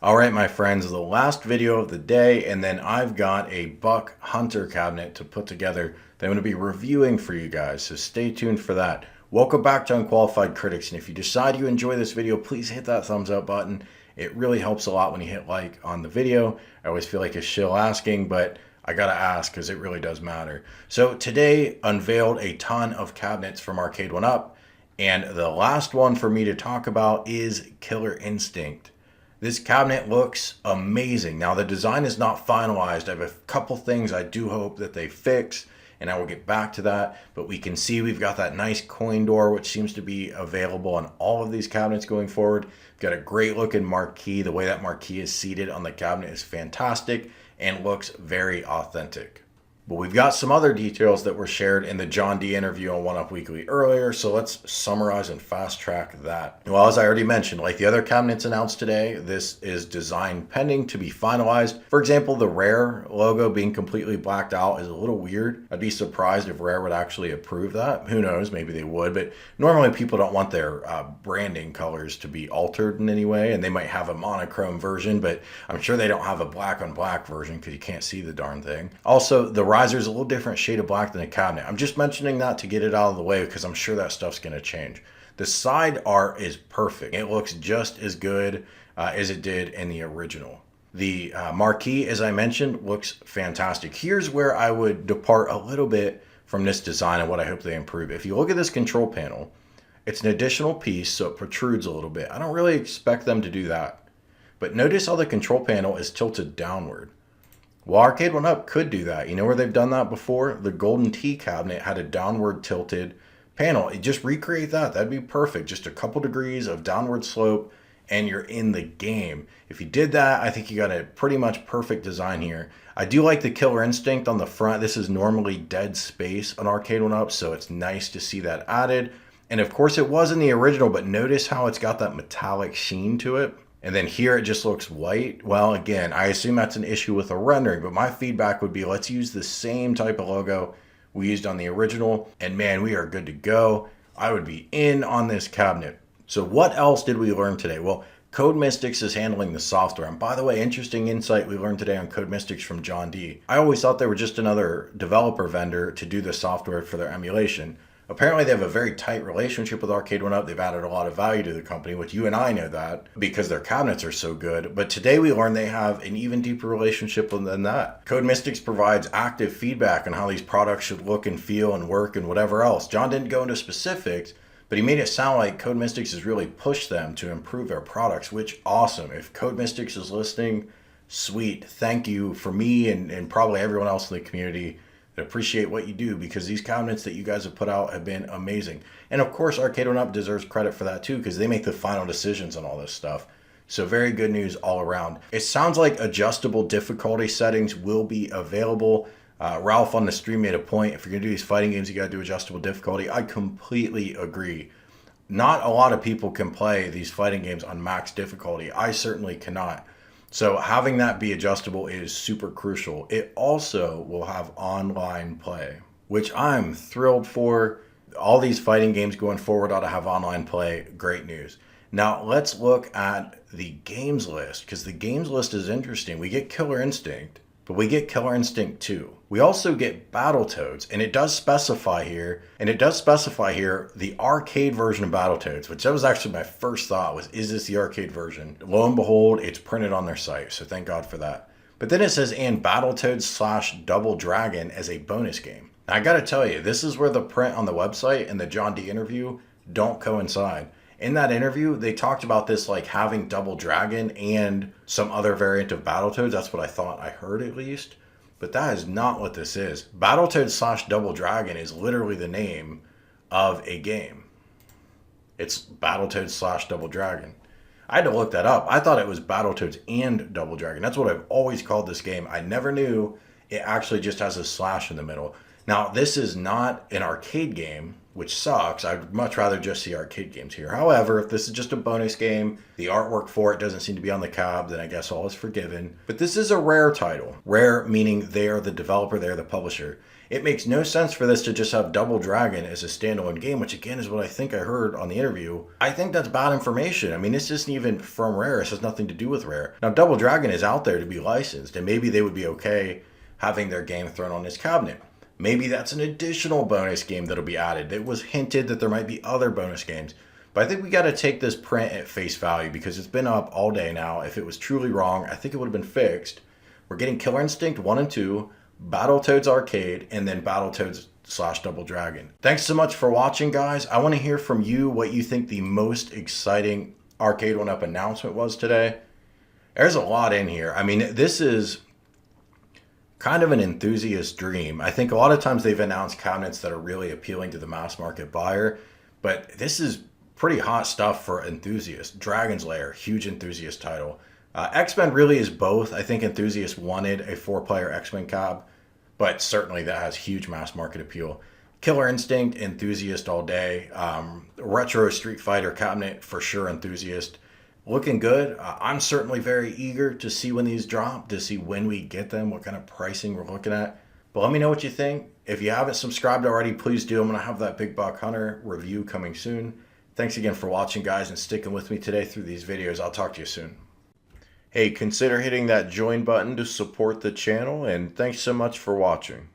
All right, my friends, the last video of the day, and then I've got a Buck Hunter cabinet to put together that I'm going to be reviewing for you guys, so stay tuned for that. Welcome back to Unqualified Critics, and if you decide you enjoy this video, please hit that thumbs up button. It really helps a lot when you hit like on the video. I always feel like a shill asking, but I gotta ask because it really does matter. So today unveiled a ton of cabinets from Arcade1up, and the last one for me to talk about is Killer Instinct. This cabinet looks amazing. Now the design is not finalized. I have a couple things I do hope that they fix, and I will get back to that. But we can see we've got that nice coin door, which seems to be available on all of these cabinets going forward. We've got a great looking marquee. The way that marquee is seated on the cabinet is fantastic and looks very authentic. But we've got some other details that were shared in the John D interview on 1UP Weekly earlier, so let's summarize and fast track that. Well, as I already mentioned, like the other cabinets announced today, this is design pending to be finalized. For example, the Rare logo being completely blacked out is a little weird. I'd be surprised if Rare would actually approve that. Who knows, maybe they would, but normally people don't want their branding colors to be altered in any way, and they might have a monochrome version, but I'm sure they don't have a black on black version because you can't see the darn thing. Also, the riser is a little different shade of black than the cabinet. I'm just mentioning that to get it out of the way because I'm sure that stuff's going to change. The side art is perfect. It looks just as good as it did in the original. The marquee, as I mentioned, looks fantastic. Here's where I would depart a little bit from this design and what I hope they improve. If you look at this control panel, it's an additional piece, so it protrudes a little bit. I don't really expect them to do that. But notice how the control panel is tilted downward. Well, Arcade1up could do that. You know where they've done that before? The Golden Tee cabinet had a downward tilted panel. Just recreate that. That'd be perfect. Just a couple degrees of downward slope and you're in the game. If you did that, I think you got a pretty much perfect design here. I do like the Killer Instinct on the front. This is normally dead space on Arcade1up, so it's nice to see that added. And of course it was in the original, but notice how it's got that metallic sheen to it. And then here it just looks white. Well, again, I assume that's an issue with the rendering, but my feedback would be let's use the same type of logo we used on the original, and man, we are good to go. I would be in on this cabinet. So what else did we learn today? Well, CodeMystics is handling the software. And by the way, interesting insight we learned today on CodeMystics from John D. I always thought they were just another developer vendor to do the software for their emulation. Apparently they have a very tight relationship with Arcade1up. They've added a lot of value to the company, which you and I know that because their cabinets are so good. But today we learned they have an even deeper relationship than that. CodeMystics provides active feedback on how these products should look and feel and work and whatever else. John didn't go into specifics, but he made it sound like CodeMystics has really pushed them to improve their products, which awesome. If CodeMystics is listening, sweet. Thank you for me and probably everyone else in the community that appreciate what you do, because these cabinets that you guys have put out have been amazing. And of course, Arcade1up deserves credit for that too, because they make the final decisions on all this stuff. So very good news all around. It sounds like adjustable difficulty settings will be available. Ralph on the stream made a point, if you're gonna do these fighting games, you gotta do adjustable difficulty. I completely agree. Not a lot of people can play these fighting games on max difficulty. I certainly cannot. So having that be adjustable is super crucial. It also will have online play, which I'm thrilled for. All these fighting games going forward ought to have online play. Great news. Now let's look at the games list, because the games list is interesting. We get Killer Instinct, but we get Killer Instinct 2. We also get Battletoads, and it does specify here, the arcade version of Battletoads, which that was actually my first thought was, is this the arcade version? Lo and behold, it's printed on their site, so thank God for that. But then it says, and Battletoads / Double Dragon as a bonus game. Now, I gotta tell you, this is where the print on the website and the John D interview don't coincide. In that interview, they talked about this like having Double Dragon and some other variant of Battletoads. That's what I thought I heard at least. But that is not what this is. Battletoads / Double Dragon is literally the name of a game. It's Battletoads / Double Dragon. I had to look that up. I thought it was Battletoads and Double Dragon. That's what I've always called this game. I never knew it actually just has a slash in the middle. Now, this is not an arcade game, which sucks. I'd much rather just see arcade games here. However, if this is just a bonus game, the artwork for it doesn't seem to be on the cab, then I guess all is forgiven. But this is a Rare title. Rare meaning they are the developer, they are the publisher. It makes no sense for this to just have Double Dragon as a standalone game, which again is what I think I heard on the interview. I think that's bad information. I mean, this isn't even from Rare. This has nothing to do with Rare. Now, Double Dragon is out there to be licensed, and maybe they would be okay having their game thrown on this cabinet. Maybe that's an additional bonus game that'll be added. It was hinted that there might be other bonus games. But I think we got to take this print at face value because it's been up all day now. If it was truly wrong, I think it would have been fixed. We're getting Killer Instinct 1 and 2, Battletoads Arcade, and then Battletoads / Double Dragon. Thanks so much for watching, guys. I want to hear from you what you think the most exciting Arcade1up announcement was today. There's a lot in here. I mean, this is kind of an enthusiast dream. I think a lot of times they've announced cabinets that are really appealing to the mass market buyer, but this is pretty hot stuff for enthusiasts. Dragon's Lair, huge enthusiast title. X-Men really is both. I think enthusiasts wanted a 4-player X-Men cab, but certainly that has huge mass market appeal. Killer Instinct, enthusiast all day. Retro Street Fighter cabinet, for sure enthusiast. Looking good. I'm certainly very eager to see when these drop, to see when we get them, what kind of pricing we're looking at. But let me know what you think. If you haven't subscribed already, please do. I'm going to have that Big Buck Hunter review coming soon. Thanks again for watching, guys, and sticking with me today through these videos. I'll talk to you soon. Hey, consider hitting that join button to support the channel, and thanks so much for watching.